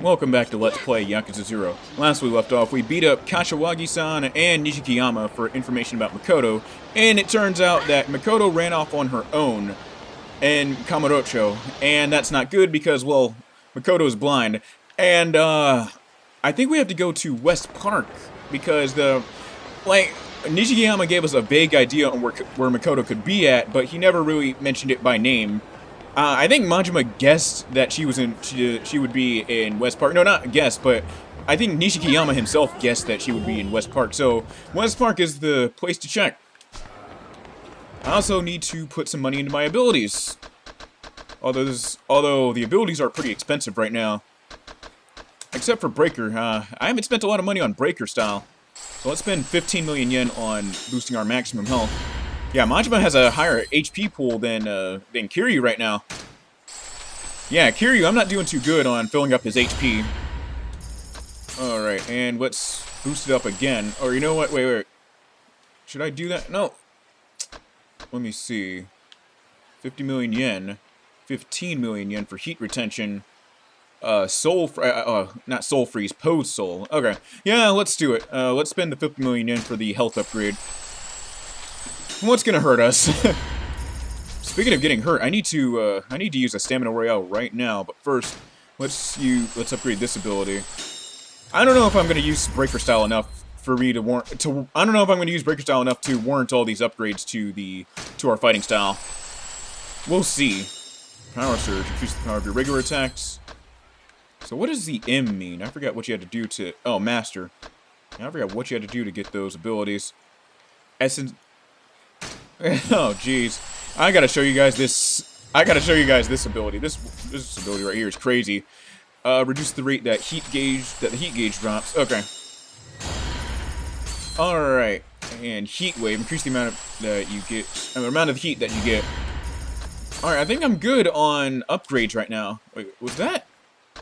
Welcome back to Let's Play Yakuza 0. Last we left off, we beat up Kashiwagi-san and Nishikiyama for information about Makoto, and it turns out that Makoto ran off on her own in Kamurocho, and that's not good because, well, Makoto is blind. And, I think we have to go to West Park, because Nishikiyama gave us a vague idea on where Makoto could be at, but he never really mentioned it by name. I think Majima guessed that she would be in West Park. No, not guessed, but I think Nishikiyama himself guessed that she would be in West Park. So West Park is the place to check. I also need to put some money into my abilities. Although the abilities are pretty expensive right now. Except for Breaker. I haven't spent a lot of money on Breaker style. So let's spend 15 million yen on boosting our maximum health. Yeah, Majima has a higher HP pool than Kiryu right now. Yeah, Kiryu, I'm not doing too good on filling up his HP. Alright, and let's boost it up again. Or you know what? Wait. Should I do that? No. Let me see. 50 million yen. 15 million yen for heat retention. Not soul freeze, pose soul. Okay. Yeah, let's do it. Let's spend the 50 million yen for the health upgrade. What's gonna hurt us? Speaking of getting hurt, I need to use a stamina royale right now. But first, let's upgrade this ability. I don't know if I'm gonna use breaker style enough for me to warrant. I don't know if I'm gonna use breaker style enough to warrant all these upgrades to our fighting style. We'll see. Power surge, increase the power of your regular attacks. So what does the M mean? I forgot what you had to do to. Oh, master. I forgot what you had to do to get those abilities. Essence. Oh, jeez. I gotta show you guys this. I gotta show you guys this ability. This ability right here is crazy. Reduce the rate that the heat gauge drops. Okay. All right. And heat wave, increase the amount that you get. The amount of heat that you get. All right. I think I'm good on upgrades right now. Wait, was that?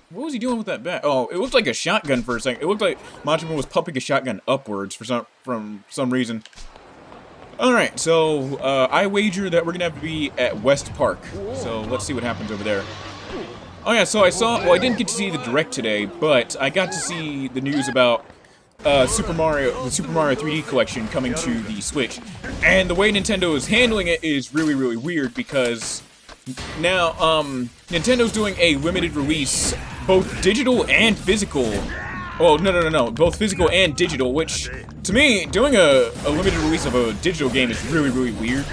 What was he doing with that bat? Oh, it looked like a shotgun for a second. It looked like Majima was pumping a shotgun upwards for some reason. Alright, so, I wager that we're gonna have to be at West Park. So, let's see what happens over there. Oh yeah, so well, I didn't get to see the Direct today, but I got to see the news about, the Super Mario 3D collection coming to the Switch. And the way Nintendo is handling it is really, really weird, because now, Nintendo's doing a limited release, both digital and physical. Well, no. Both physical and digital, which, to me, doing a limited release of a digital game is really, really weird.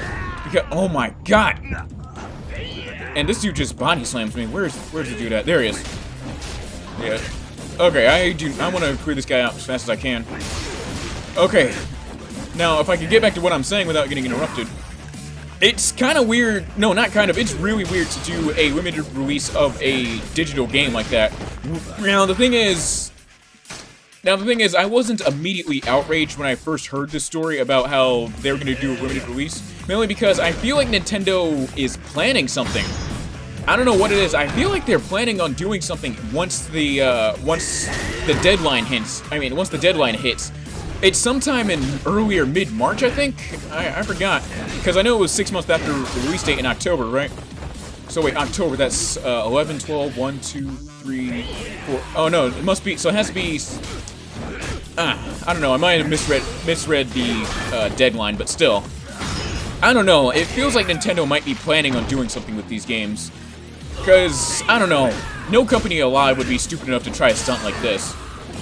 Because, oh my god! And this dude just body slams me. Where's the dude at? There he is. Yeah. Okay, I want to clear this guy out as fast as I can. Okay. Now, if I could get back to what I'm saying without getting interrupted. It's kind of weird. No, not kind of. It's really weird to do a limited release of a digital game like that. Now, the thing is, I wasn't immediately outraged when I first heard this story about how they were going to do a limited release, mainly because I feel like Nintendo is planning something. I don't know what it is. I feel like they're planning on doing something once the deadline hits. Once the deadline hits. It's sometime in earlier mid-March, I think? I forgot. Because I know it was 6 months after the release date in October, right? So wait, October, that's 11, 12, 1, 2, 3, 4. Oh no, it must be, so it has to be. I don't know, I might have misread the deadline, but still. I don't know, it feels like Nintendo might be planning on doing something with these games. Because, I don't know, no company alive would be stupid enough to try a stunt like this.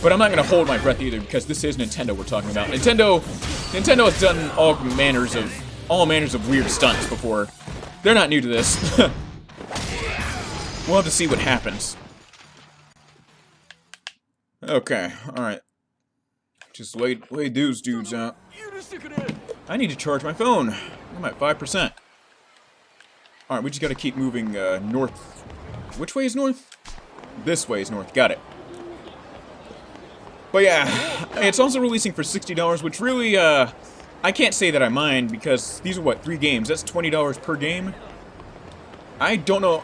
But I'm not going to hold my breath either, because this is Nintendo we're talking about. Nintendo has done all manners of weird stunts before. They're not new to this. We'll have to see what happens. Okay, alright. Just lay those dudes out. I need to charge my phone. I'm at 5%. Alright, we just gotta keep moving north. Which way is north? This way is north. Got it. But yeah, it's also releasing for $60, which really, I can't say that I mind, because these are, what, 3 games? That's $20 per game? I don't know.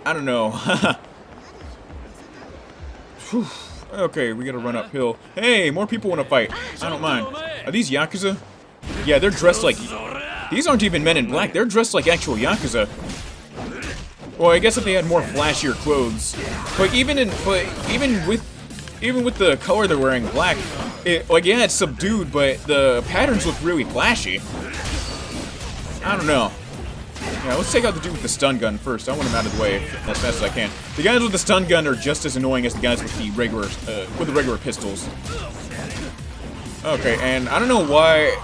I don't know. Whew. Okay, we gotta run uphill. Hey, more people want to fight. I don't mind. Are these Yakuza? Yeah, they're dressed like. These aren't even men in black. They're dressed like actual Yakuza. Well, I guess if they had more flashier clothes, but even with the color they're wearing, black, like yeah, it's subdued, but the patterns look really flashy. I don't know. Yeah, let's take out the dude with the stun gun first. I want him out of the way as fast as I can. The guys with the stun gun are just as annoying as the guys with the regular pistols. Okay, and I don't know why.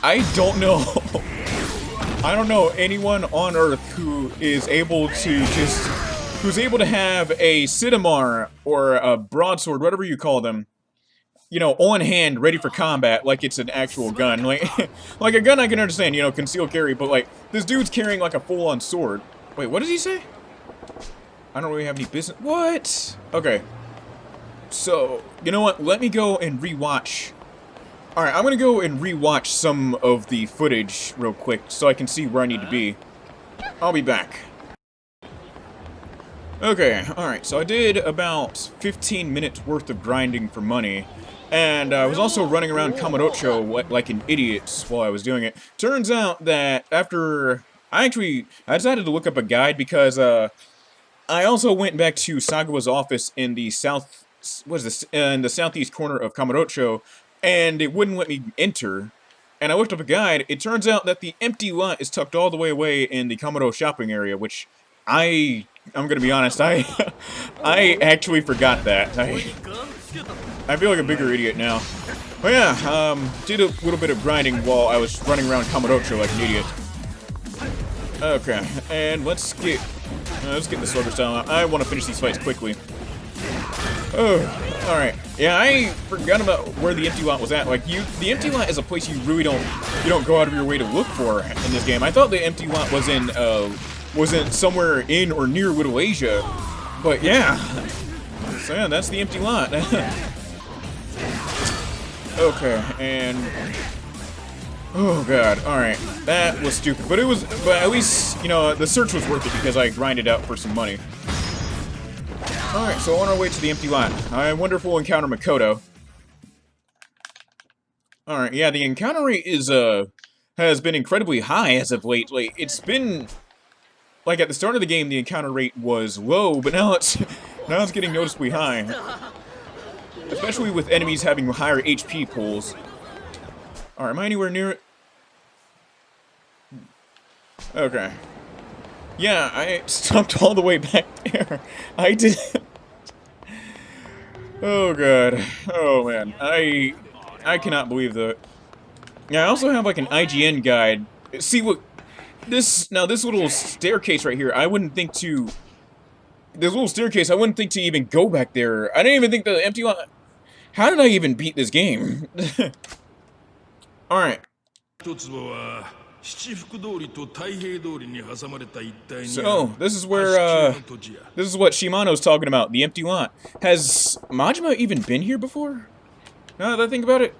I don't know. I don't know anyone on Earth who is able to who's able to have a Sitamar or a broadsword, whatever you call them, you know, on hand, ready for combat, like it's an actual gun. Like, like a gun I can understand, you know, concealed carry, but like, this dude's carrying like a full-on sword. Wait, what does he say? I don't really have any business. What? Okay. So, you know what? Let me go and rewatch. Alright, I'm gonna go and rewatch some of the footage real quick so I can see where I need to be. I'll be back. Okay, alright, so I did about 15 minutes worth of grinding for money. And I was also running around Kamurocho like an idiot while I was doing it. Turns out that after... I decided to look up a guide because I also went back to Sagawa's office in the in the southeast corner of Kamurocho, and it wouldn't let me enter. And I looked up a guide. It turns out that the empty lot is tucked all the way away in the Kamuro shopping area, which I'm gonna be honest, I actually forgot that. I feel like a bigger idiot now. But yeah, did a little bit of grinding while I was running around Kamurocho like an idiot. Okay, and let's get the Slugger style out. I want to finish these fights quickly. Oh, alright. Yeah, I forgot about where the empty lot was at. Like, the empty lot is a place you really don't go out of your way to look for in this game. I thought the empty lot was in somewhere in or near Little Asia. But yeah. So yeah, that's the empty lot. Okay, and oh god, alright. That was stupid. But at least, you know, the search was worth it because I grinded out for some money. Alright, so on our way to the empty lot. I wonder if we'll encounter Makoto. Alright, yeah, the encounter rate has been incredibly high as of late. Like, it's been... Like, at the start of the game, the encounter rate was low, but now it's getting noticeably high. Especially with enemies having higher HP pools. Alright, am I anywhere near it? Okay. Yeah, I stopped all the way back there. I did. Oh god. Oh man. I cannot believe that. Yeah, I also have like an IGN guide. See what this little staircase right here, I wouldn't think to even go back there. I didn't even think the empty lot. How did I even beat this game? Alright. So, this is where, this is what Shimano's talking about, the empty lot. Has Majima even been here before? Now that I think about it,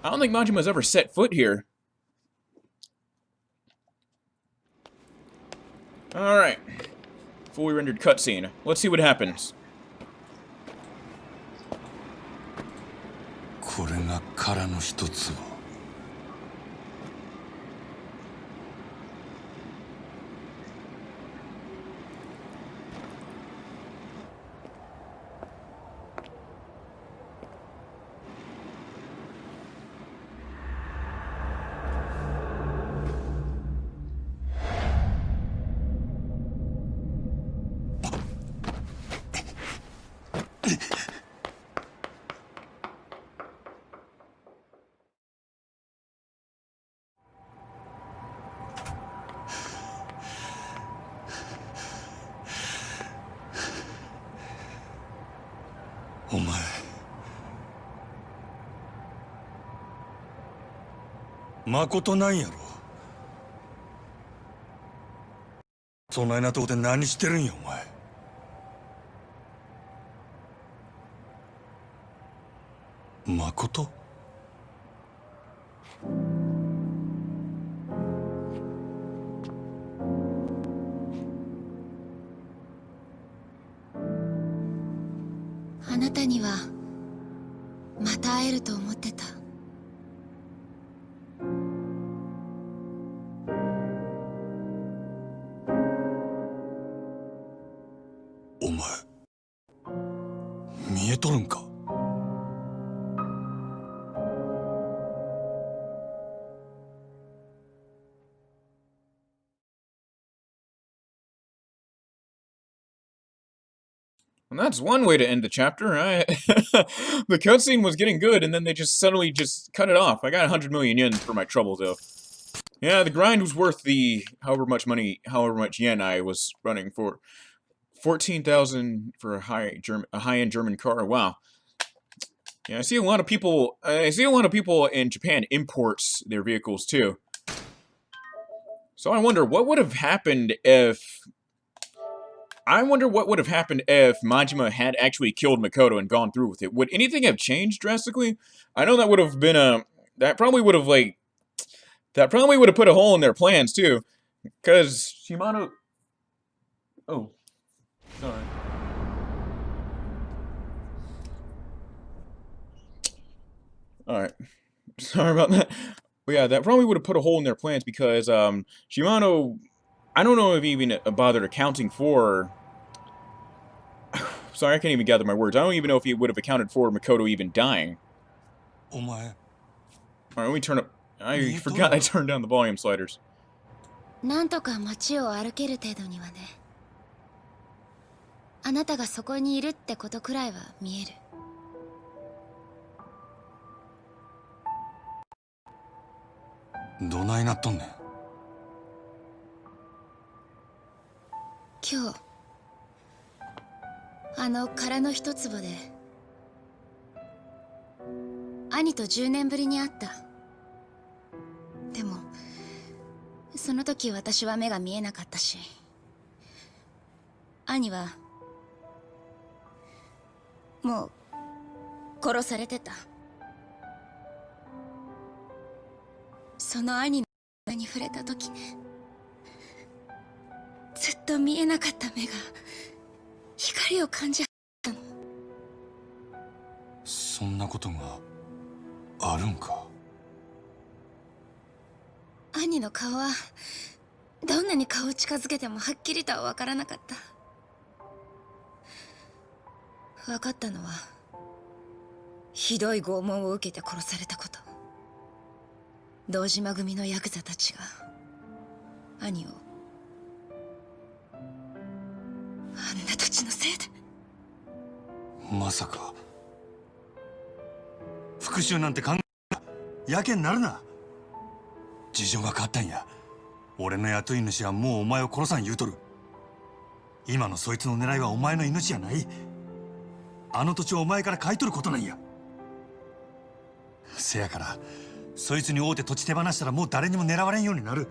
I don't think Majima's ever set foot here. Alright. Fully rendered cutscene. Let's see what happens. これが殻の一つを お前誠なんやろそないなとこで何してるんやお前誠あなたにはまた会えると思ってた。見えとるんか。And that's one way to end the chapter. The cutscene was getting good, and then they just suddenly just cut it off. I got 100 million yen for my trouble, though. Yeah, the grind was worth the however much yen I was running for. 14,000 for a high-end German car. Wow. Yeah, I see a lot of people. I see a lot of people in Japan imports their vehicles too. So I wonder what would have happened if. I wonder what would have happened if Majima had actually killed Makoto and gone through with it. Would anything have changed drastically? I know that would have been a. That probably would have put a hole in their plans too, because Shimano. Oh, sorry. All right. Sorry about that. But yeah, that probably would have put a hole in their plans because Shimano, I don't know if he even bothered accounting for. Sorry, I can't even gather my words. I don't even know if he would have accounted for Makoto even dying. お前 Alright, let me turn up. I forgot I turned down the volume sliders. なんとか街を歩ける程度にはね。あなたがそこにいるってことくらいは見える。どないなっとんねん。今日あの殻の一坪で兄と10年ぶりに会った。でもその時私は目が見えなかったし、兄はもう殺されてた。その兄の目に触れた時ね、ずっと見えなかった目が光を感じたの。そんなことがあるんか。兄の顔はどんなに顔を近づけてもはっきりとは分からなかった。分かったのはひどい拷問を受けて殺されたこと。堂島組のヤクザたちが兄をあんなたちのせいで。まさか復讐なんて考えやけになるな。事情が変わったんや。俺の雇い主はもうお前を殺さん言うとる。今のそいつの狙いはお前の命やない。あの土地をお前から買い取ることなんや。せやからそいつに会うて土地手放したらもう誰にも狙われんようになる。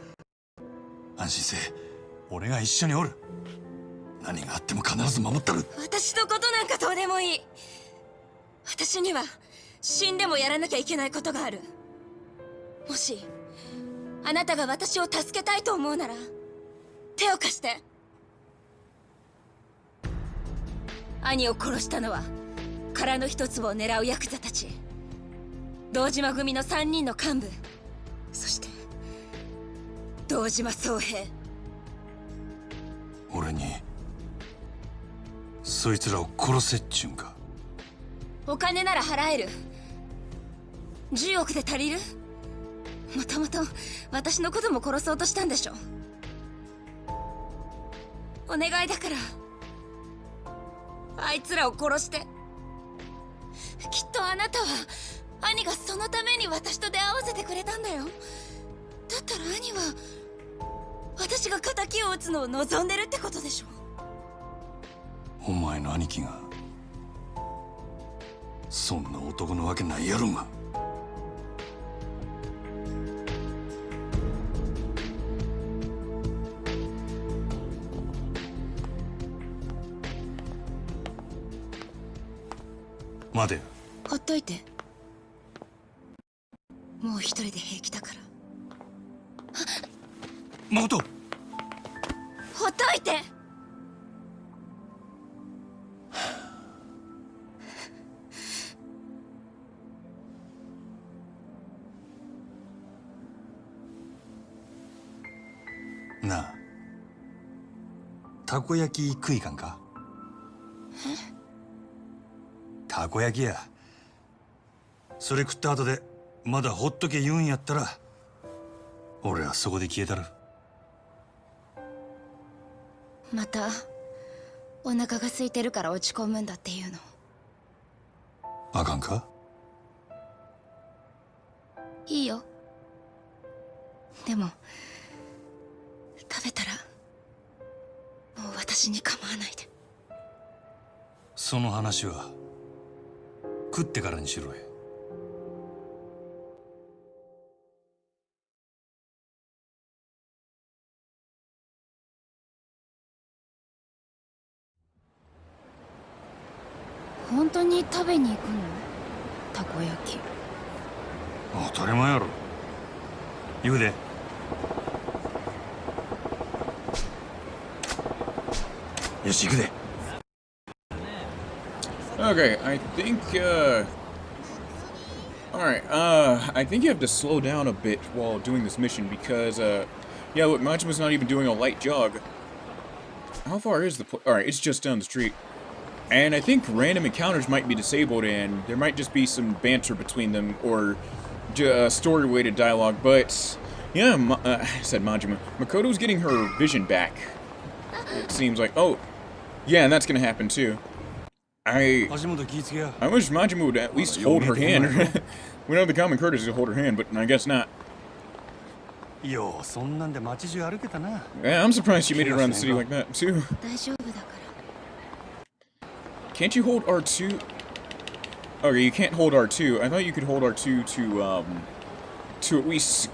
安心せえ、俺が一緒におる。何があっても必ず守ったる。私のことなんかどうでもいい。私には死んでもやらなきゃいけないことがある。もしあなたが私を助けたいと思うなら手を貸して。兄を殺したのは殻の一粒を狙うヤクザたち、堂島組の3人の幹部、そして堂島宗平。俺にそいつらを殺せっちゅうんか。お金なら払える。10億で足りる？もともと私のことも殺そうとしたんでしょ。お願いだからあいつらを殺して。きっとあなたは兄がそのために私と出会わせてくれたんだよ。だったら兄は私が仇を討つのを望んでるってことでしょ。お前の兄貴がそんな男のわけないやろが。待てよ。ほっといて。もう一人で平気だから。誠、ほっといて。なあ、たこ焼き食いかんか。たこ焼きや。それ食った後でまだほっとけ言うんやったら俺はそこで消えたる。またお腹が空いてるから落ち込むんだっていうの。あかんか？いいよ。でも食べたらもう私に構わないで。その話は食ってからにしろよ。本当に食べに行くの？たこ焼き。当たり前やろ。行くで。よし行くで。Okay, I think, alright, I think you have to slow down a bit while doing this mission because, yeah, look, Majima's not even doing a light jog. How far is the alright, it's just down the street. And I think random encounters might be disabled and there might just be some banter between them or story-weighted dialogue, but, yeah, I said Majima. Makoto's getting her vision back. It seems like, oh, yeah, and that's gonna happen too. I wish Majima would at least hold her hand. We know the common courtesy to hold her hand, but I guess not. Yeah, I'm surprised she made it around the city like that, too. Can't you hold R2? Okay, you can't hold R2. I thought you could hold R2 to at least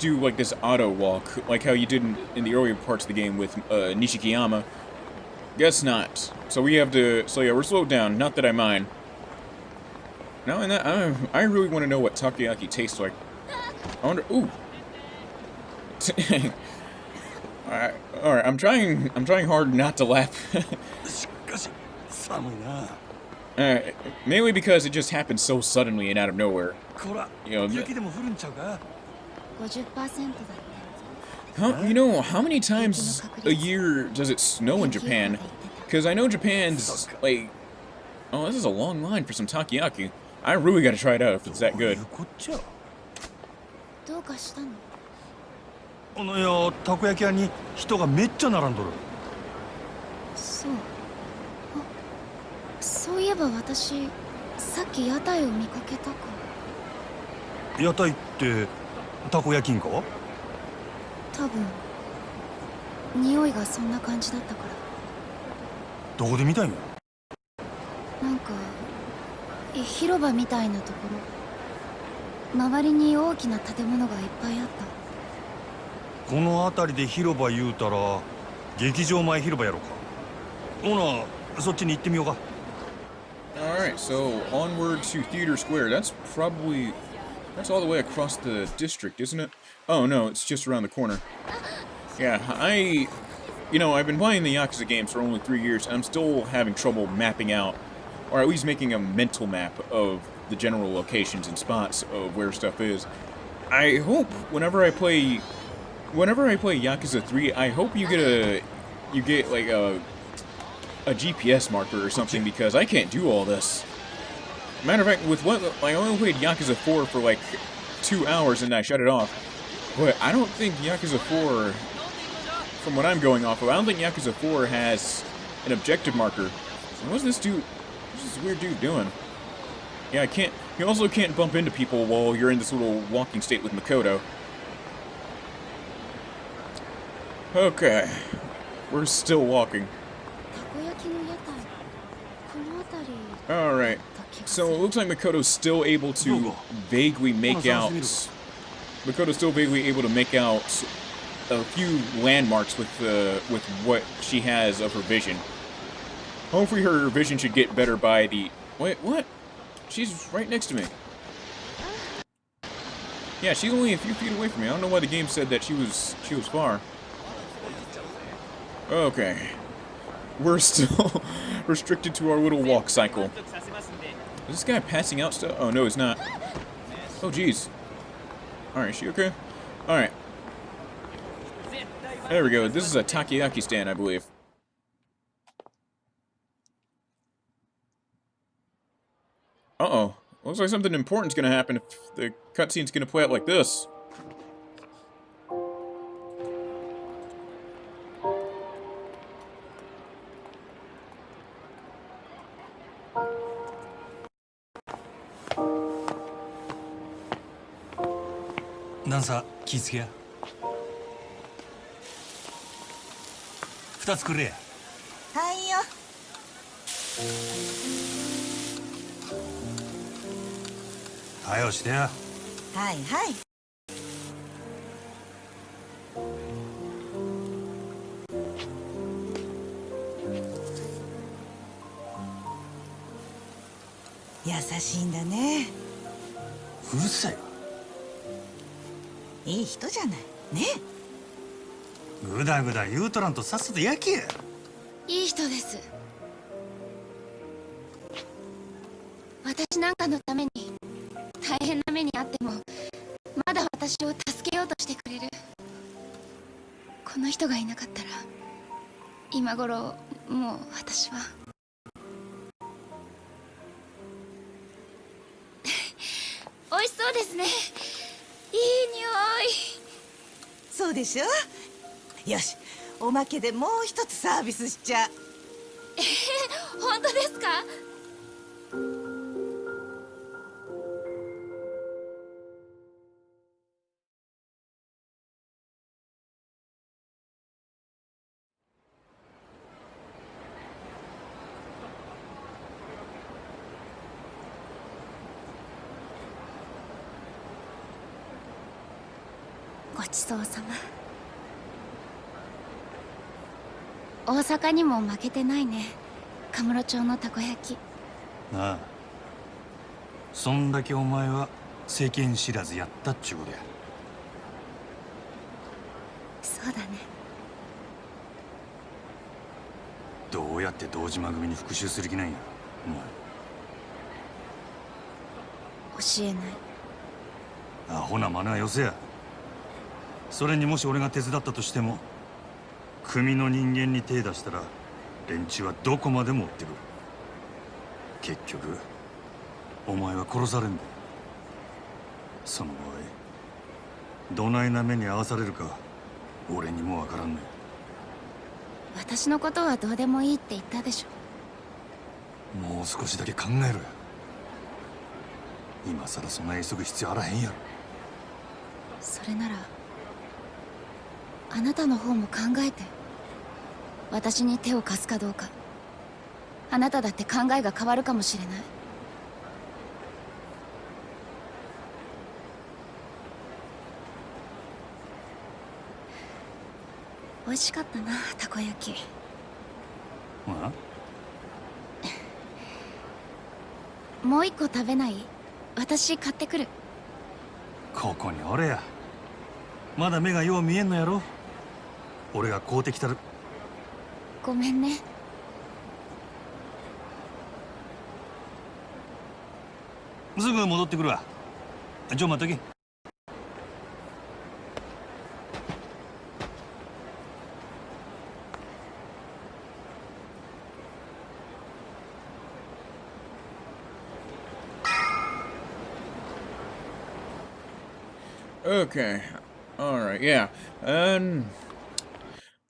do like this auto walk, like how you did in the earlier parts of the game with Nishikiyama. Guess not. So we have to. So yeah, we're slowed down. Not that I mind. Now and that, I really want to know what takoyaki tastes like. I wonder. Ooh. All right. I'm trying hard not to laugh. Mainly because it just happened so suddenly and out of nowhere. You know, how many times a year does it snow in Japan? Because I know Japan's, like... Oh, this is a long line for some takoyaki. I really gotta try it out if it's that good. たこ焼き屋に人がめっちゃ並んどる。そう。そういえば私、さっき屋台を見かけたか。屋台ってたこ焼きんか？多分。匂いがそんな感じだったから。どこで見たんや？なんか広場みたいなところ。周りに大きな建物がいっぱいあった。この辺りで広場言うたら劇場前広場やろか。ほな、そっちに行ってみようか。Alright, so onward to Theater Square. That's all the way across the district, isn't it? Oh no, it's just around the corner. Yeah, I've been playing the Yakuza games for only 3 years, and I'm still having trouble mapping out, or at least making a mental map of the general locations and spots of where stuff is. I hope whenever I play Yakuza 3, I hope you get like a GPS marker or something, because I can't do all this. Matter of fact, I only played Yakuza 4 for like 2 hours and I shut it off. But I don't think Yakuza 4, from what I'm going off of, I don't think Yakuza 4 has an objective marker. What's this weird dude doing? Yeah, you also can't bump into people while you're in this little walking state with Makoto. Okay. We're still walking. Alright. So it looks like Makoto's still able to vaguely make out... Makoto's still vaguely able to make out a few landmarks with what she has of her vision. Hopefully her vision should get better by the... Wait, what? She's right next to me. Yeah, she's only a few feet away from me. I don't know why the game said that she was far. Okay. We're still restricted to our little walk cycle. Is this guy passing out stuff? Oh, no, he's not. Oh, jeez. Alright, is she okay? Alright. There we go. This is a takoyaki stand, I believe. Uh-oh. Looks like something important's gonna happen if the cutscene's gonna play out like this. Dancer, 気付けや。2つくれや。はいよ。はよしてや。はいはい。優しいんだね。うるさいわ。いい人じゃないね。ぐだぐだ言うとらんとさっさと焼けや。いい人です。私なんかのために大変な目にあってもまだ私を助けようとしてくれる。この人がいなかったら今頃もう私は美味しそうですね。いい匂い。そうでしょ。よし、おまけでもう一つサービスしちゃう。本当ですか？ごちそうさま。大阪にも負けてないね。カムロ町のたこ焼き。なあ、そんだけお前は世間知らずやったっちゅうことや。そうだね。どうやって堂島組に復讐する気なんや、教えない。アホな真似はよせや。それにもし俺が手伝ったとしても組の人間に手出したら連中はどこまでも追ってくる。結局お前は殺されんだよ。その場合どないな目に遭わされるか俺にもわからんね。私のことはどうでもいいって言ったでしょ。もう少しだけ考えろよ。今さらそんな急ぐ必要あらへんやろ。それならあなたの方も考えて。私に手を貸すかどうか。あなただって考えが変わるかもしれない。美味しかったな、たこ焼き。もう一個食べない？私買ってくる。ここにおれや。まだ目がよう見えんのやろ。俺が買うてきたる。ごめんね。すぐ戻ってくるわ。ちょ待っとけ。Okay. Alright, yeah.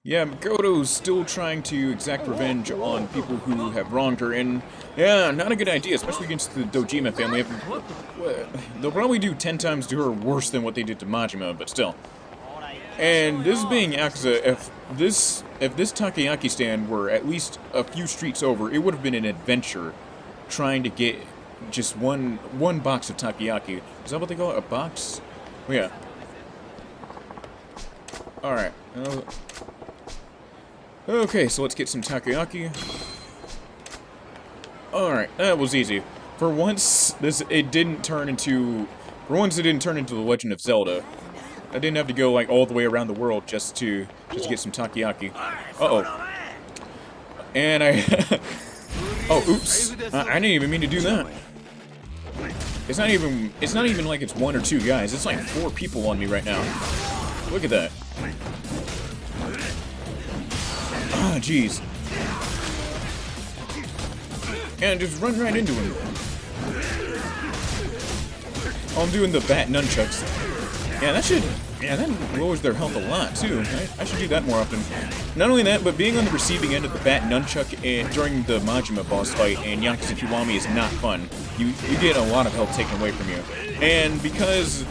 Yeah, Makoto's still trying to exact revenge on people who have wronged her, and yeah, not a good idea, especially against the Dojima family. They'll probably do 10 times to her worse than what they did to Majima, but still. And this being Yakuza, if this takoyaki stand were at least a few streets over, it would have been an adventure trying to get just one box of takoyaki. Is that what they call it? A box? Oh, yeah. Alright. Okay, so let's get some takoyaki. Alright, that was easy. For once, it didn't turn into The Legend of Zelda. I didn't have to go like all the way around the world just to get some takoyaki. Uh-oh. And I oh, oops. I didn't even mean to do that. It's not even like it's one or two guys. It's like 4 people on me right now. Look at that. Ah, jeez. And just run right into him. Oh, I'm doing the bat nunchucks. Yeah, that lowers their health a lot, too. I should do that more often. Not only that, but being on the receiving end of the bat nunchuck during the Majima boss fight in Yakuza Kiwami is not fun. You get a lot of health taken away from you. And because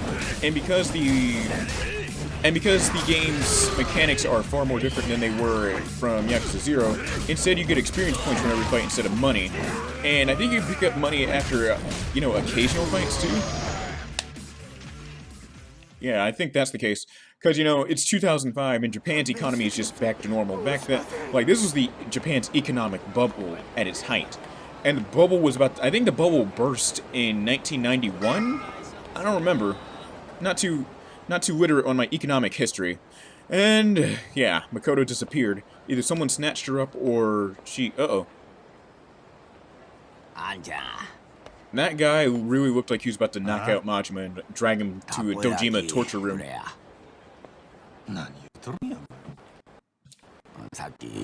the game's mechanics are far more different than they were from Yakuza 0, instead you get experience points whenever you fight instead of money. And I think you pick up money after, occasional fights, too. Yeah, I think that's the case. Because, it's 2005 and Japan's economy is just back to normal. Back then, this was Japan's economic bubble at its height. And the bubble was I think the bubble burst in 1991? I don't remember. Not too literate on my economic history. And, yeah, Makoto disappeared. Either someone snatched her up or she... Uh-oh. That guy really looked like he was about to knock out Majima and drag him to a Dojima torture room. さっき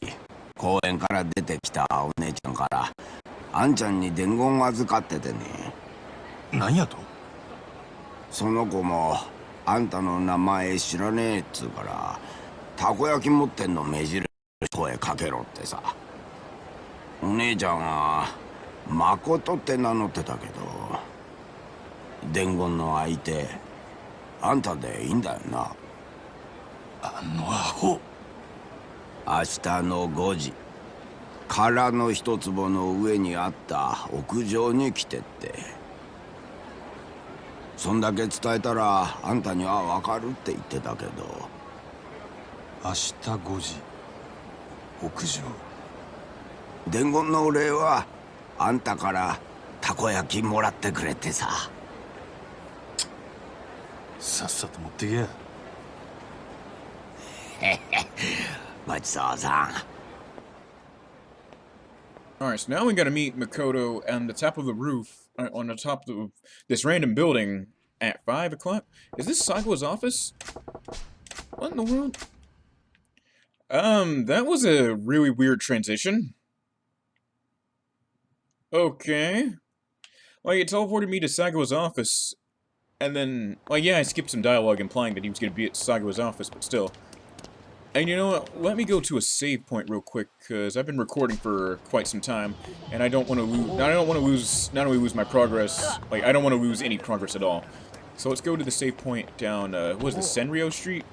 公園から出てきたお姉ちゃんからあんちゃんに伝言を預かっててね。何やと？その子もあんたの名前知らねえっつうからたこ焼き持ってんの目印声かけろってさ。お姉ちゃんは誠って名乗ってたけど伝言の相手あんたでいいんだよな。あのアホ。明日の5時空の一坪の上にあった屋上に来てって。そんだけ伝えたらあんたには分かるって言ってたけど。明日5時屋上。伝言のお礼はあんたからたこ焼きもらってくれってさ。さっさと持ってけや。ごちそうさん。Alright, so now we gotta meet Makoto on the top of the roof, on the top of this random building at 5 o'clock. Is this Sagawa's office? What in the world? That was a really weird transition. Okay. Like, it teleported me to Sagawa's office, and then, yeah, I skipped some dialogue implying that he was gonna be at Sagawa's office, but still. And you know what? Let me go to a save point real quick, because I've been recording for quite some time, and I don't want to lose. I don't want to lose. Not only lose my progress, I don't want to lose any progress at all. So let's go to the save point down. What is this, Senryo Street?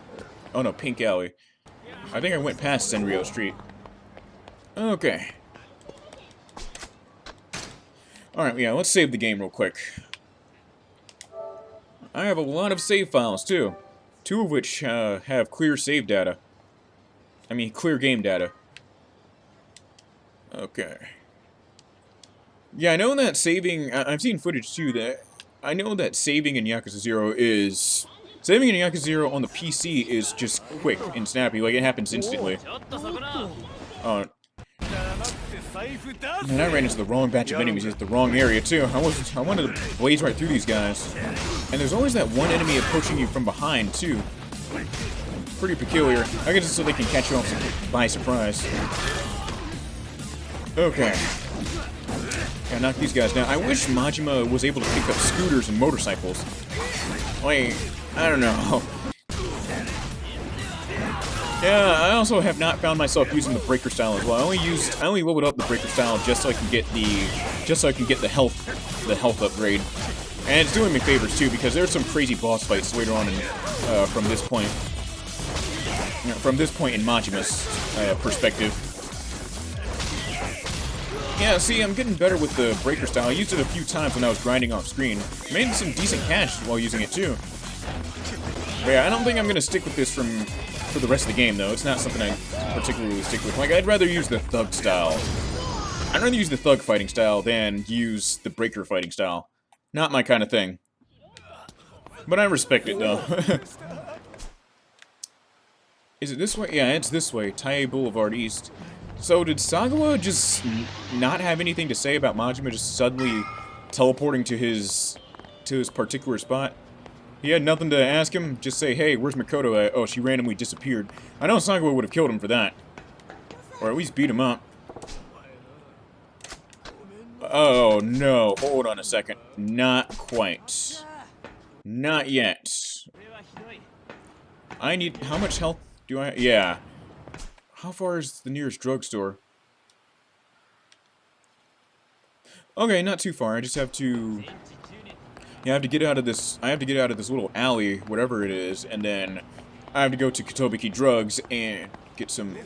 Oh no, Pink Alley. I think I went past Senryo Street. Okay. All right, yeah. Let's save the game real quick. I have a lot of save files too, 2 of which have clear save data. I mean, clear game data. Okay. Yeah, I know that saving... I've seen footage, too, that... I know that saving in Yakuza 0 is... Saving in Yakuza 0 on the PC is just quick and snappy. Like, it happens instantly. Oh. Man, I ran into the wrong batch of enemies at the wrong area, too. I wanted to blaze right through these guys. And there's always that one enemy approaching you from behind, too. Pretty peculiar. I guess it's so they can catch you off by surprise. Okay. Gotta knock these guys down. I wish Majima was able to pick up scooters and motorcycles. Wait, I don't know. Yeah, I also have not found myself using the breaker style as well. I only leveled up the breaker style just so I can get the health upgrade. And it's doing me favors too, because there's some crazy boss fights later on from this point. From this point in Majima's perspective. Yeah, see, I'm getting better with the breaker style. I used it a few times when I was grinding off screen. Made some decent cash while using it too. But yeah, I don't think I'm gonna stick with this for the rest of the game though. It's not something I particularly stick with. Like, I'd rather use the thug style. I'd rather use the thug fighting style than use the breaker fighting style. Not my kind of thing. But I respect it though. Is it this way? Yeah, it's this way. Tai Boulevard East. So did Sagawa just not have anything to say about Majima just suddenly teleporting to his particular spot? He had nothing to ask him, just say, hey, where's Makoto at? Oh, she randomly disappeared. I know Sagawa would have killed him for that. Or at least beat him up. Oh, no. Hold on a second. Not quite. Not yet. I need... How much health do I... Yeah. How far is the nearest drugstore? Okay, not too far. I just have to... Yeah, I have to get out of this... I have to get out of this little alley, whatever it is, and then I have to go to Kotobiki Drugs and get some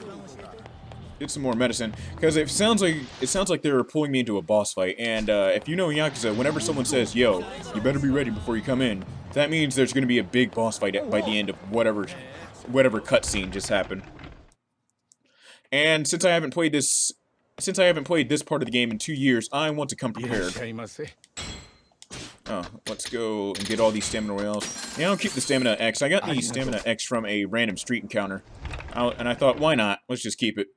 more medicine, because it sounds like they're pulling me into a boss fight. And if you know Yakuza, whenever someone says, "Yo, you better be ready before you come in," that means there's going to be a big boss fight by the end of whatever cutscene just happened. And since I haven't played this part of the game in 2 years, I want to come prepared. Oh, let's go and get all these stamina royales. Yeah, I'll keep the stamina X. I got the stamina X from a random street encounter, and I thought, why not? Let's just keep it.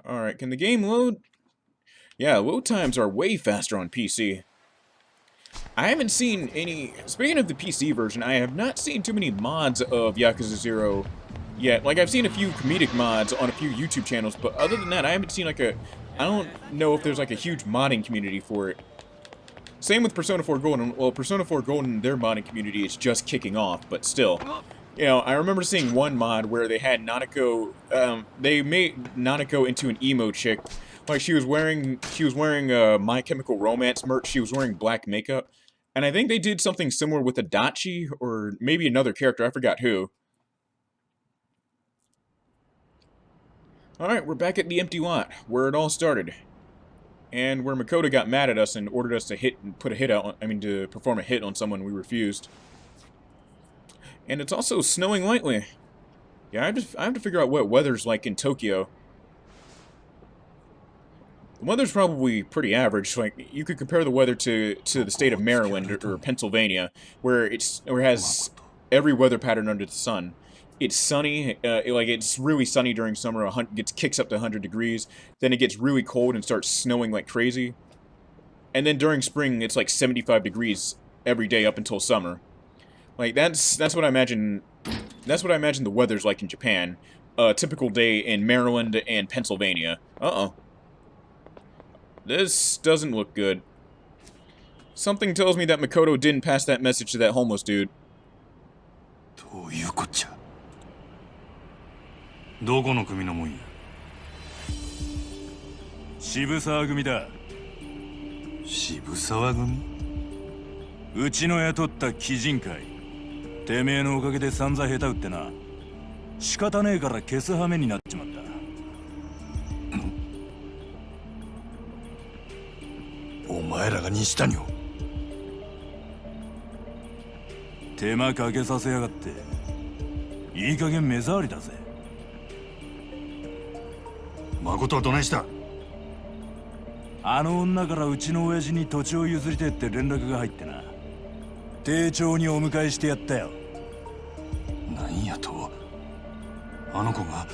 Alright, can the game load? Yeah, load times are way faster on PC. I haven't seen any... Speaking of the PC version, I have not seen too many mods of Yakuza 0 yet. Like, I've seen a few comedic mods on a few YouTube channels, but other than that, I haven't seen, like, a... I don't know if there's, like, a huge modding community for it. Same with Persona 4 Golden. Well, Persona 4 Golden, their modding community is just kicking off, but still... You know, I remember seeing one mod where they had Nanako, they made Nanako into an emo chick. Like, she was wearing My Chemical Romance merch, she was wearing black makeup. And I think they did something similar with Adachi, or maybe another character, I forgot who. Alright, we're back at the empty lot, where it all started. And where Makoto got mad at us and ordered us to to perform a hit on someone we refused. And it's also snowing lightly. Yeah, I have to figure out what weather's like in Tokyo. The weather's probably pretty average. Like, you could compare the weather to the state of Maryland or Pennsylvania, where it has every weather pattern under the sun. It's sunny, it's really sunny during summer. Kicks up to 100 degrees. Then it gets really cold and starts snowing like crazy. And then during spring, it's like 75 degrees every day up until summer. Like, that's what I imagine. That's what I imagine the weather's like in Japan. A typical day in Maryland and Pennsylvania. Uh-oh. This doesn't look good. Something tells me that Makoto didn't pass that message to that homeless dude. どういうこっちゃ。どこの組のもんや。渋沢組だ。渋沢組？うちの雇った鬼人会。てめえのおかげで散々下手打ってな。仕方ねえから消す羽目になっちまった。お前らが西谷を。手間かけさせやがって。いい加減目障りだぜ。誠はどないした？あの女からうちの親父に土地を譲りてえって連絡が入ってな。丁重にお迎えしてやったよ。なんやと？あの子が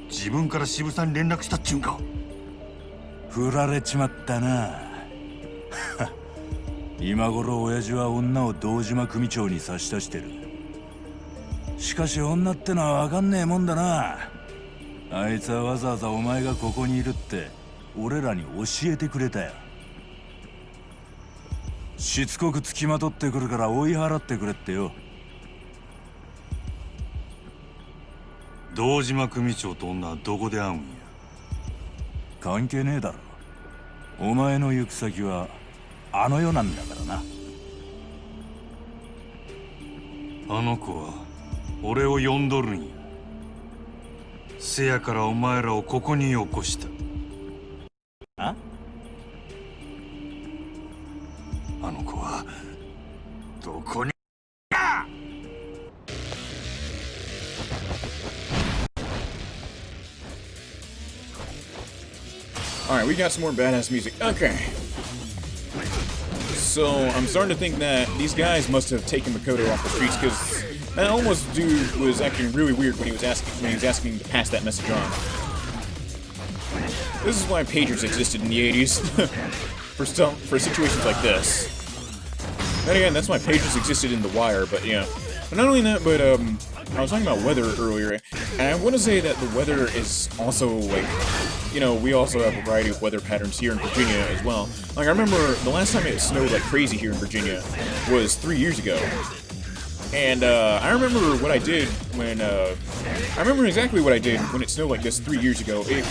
自分から渋沢に連絡したっちゅうんか？振られちまったな。今頃親父は女を堂島組長に差し出してる。しかし女ってのは分かんねえもんだな。あいつはわざわざお前がここにいるって俺らに教えてくれたよ。しつこくつきまとってくるから追い払ってくれってよ。堂島組長と女はどこで会うんや？関係ねえだろ。お前の行く先はあの世なんだからな。あの子は俺を呼んどるんや。せやからお前らをここによこした。あ？あの子はどこに？ Alright, we got some more badass music. Okay. So, I'm starting to think that these guys must have taken Makoto off the streets, because that almost dude was acting really weird when he was asking to pass that message on. This is why pagers existed in the 80s. for situations like this. Then again, that's why pagers existed in The Wire, but yeah. But not only that, but I was talking about weather earlier, and I want to say that the weather is also, like, you know, we also have a variety of weather patterns here in Virginia as well. Like, I remember the last time it snowed like crazy here in Virginia was 3 years ago. And, I remember what I did when, I remember exactly what I did when it snowed like this 3 years ago. It,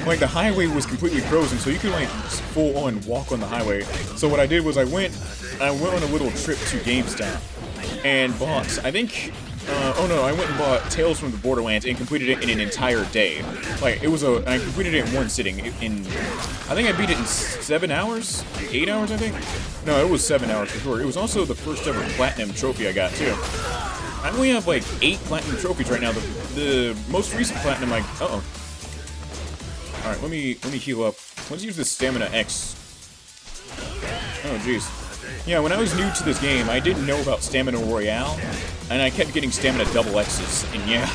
like, the highway was completely frozen, so you could, like, full-on walk on the highway. So what I did was I went on a little trip to GameStop and bought, I think, oh no, I went and bought Tales from the Borderlands and completed it in an entire day. Like, I completed it in one sitting. I think I beat it in 7 hours? 8 hours, I think? No, it was 7 hours for sure. It was also the first ever Platinum trophy I got, too. I only have, like, 8 Platinum trophies right now. The most recent Platinum uh-oh. Alright, let me heal up. Let's use this Stamina X. Oh, jeez. Yeah, when I was new to this game, I didn't know about Stamina Royale, and I kept getting Stamina Double X's, and yeah.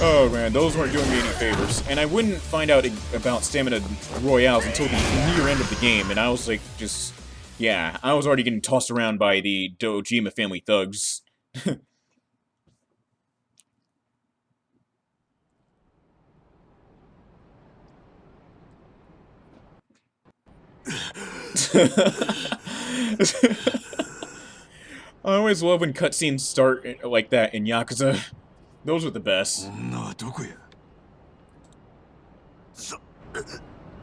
Oh man, those weren't doing me any favors. And I wouldn't find out about Stamina Royales until the near end of the game, and I was like, just... Yeah, I was already getting tossed around by the Dojima family thugs. I always love when cutscenes start like that in Yakuza. Those are the best. 女はどこや。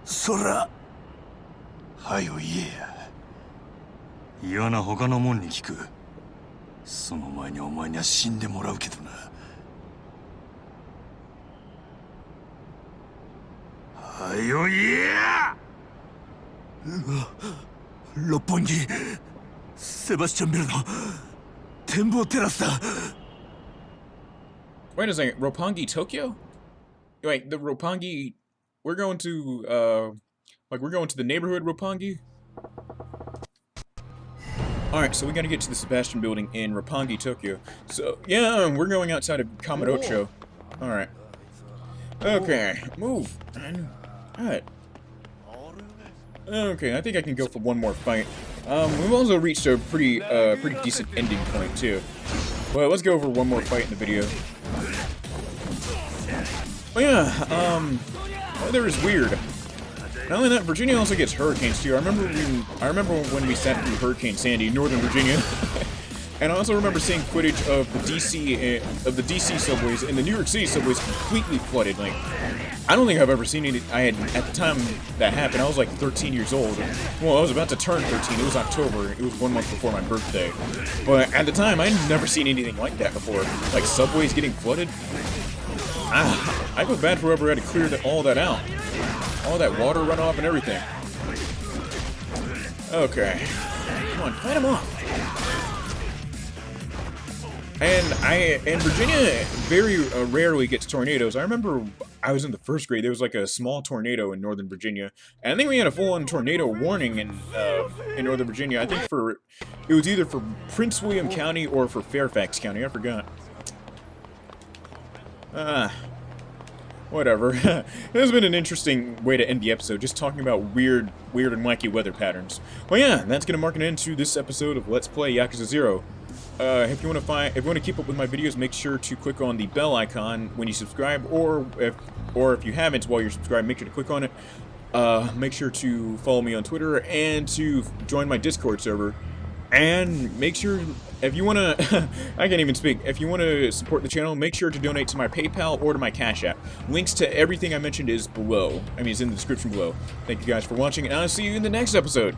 そら。はよ言えや。嫌な他のもんに聞く。その前にお前には死んでもらうけどな。はよ言えや。六本木セバスチャンビルの展望テラスだ。 Wait a second, Roppongi Tokyo? Wait, the Roppongi... We're going to, we're going to the neighborhood Roppongi? Alright, so we gotta get to the Sebastian building in Roppongi, Tokyo. So, yeah, we're going outside of Kamurocho. Alright. Okay, move. Alright. Okay, I think I can go for one more fight. We've also reached a pretty decent ending point, too. Well, let's go over one more fight in the video. Oh yeah, weather is weird. Not only that, Virginia also gets hurricanes too. I remember when we sat through Hurricane Sandy, Northern Virginia, and I also remember seeing footage of the DC subways and the New York City subways completely flooded. Like, I don't think I've ever seen it. At the time that happened, I was like 13 years old. Well, I was about to turn 13. It was October. It was 1 month before my birthday. But at the time, I'd never seen anything like that before. Like subways getting flooded. I feel bad for whoever had to clear all that out. All that water runoff and everything. Okay. Come on, fight him off. And Virginia very rarely gets tornadoes. I remember I was in the 1st grade. There was like a small tornado in Northern Virginia, and I think we had a full-on tornado warning in Northern Virginia. I think it was either for Prince William County or for Fairfax County. I forgot. Whatever. This has been an interesting way to end the episode, just talking about weird and wacky weather patterns. Well, yeah, that's gonna mark an end to this episode of Let's Play Yakuza 0. If you want to keep up with my videos, make sure to click on the bell icon when you subscribe, or if you haven't while you're subscribed, make sure to click on it. Make sure to follow me on Twitter and to join my Discord server. And make sure, if you want to, I can't even speak, if you want to support the channel, make sure to donate to my PayPal or to my Cash App. Links to everything I mentioned is below. I mean, it's in the description below. Thank you guys for watching, and I'll see you in the next episode.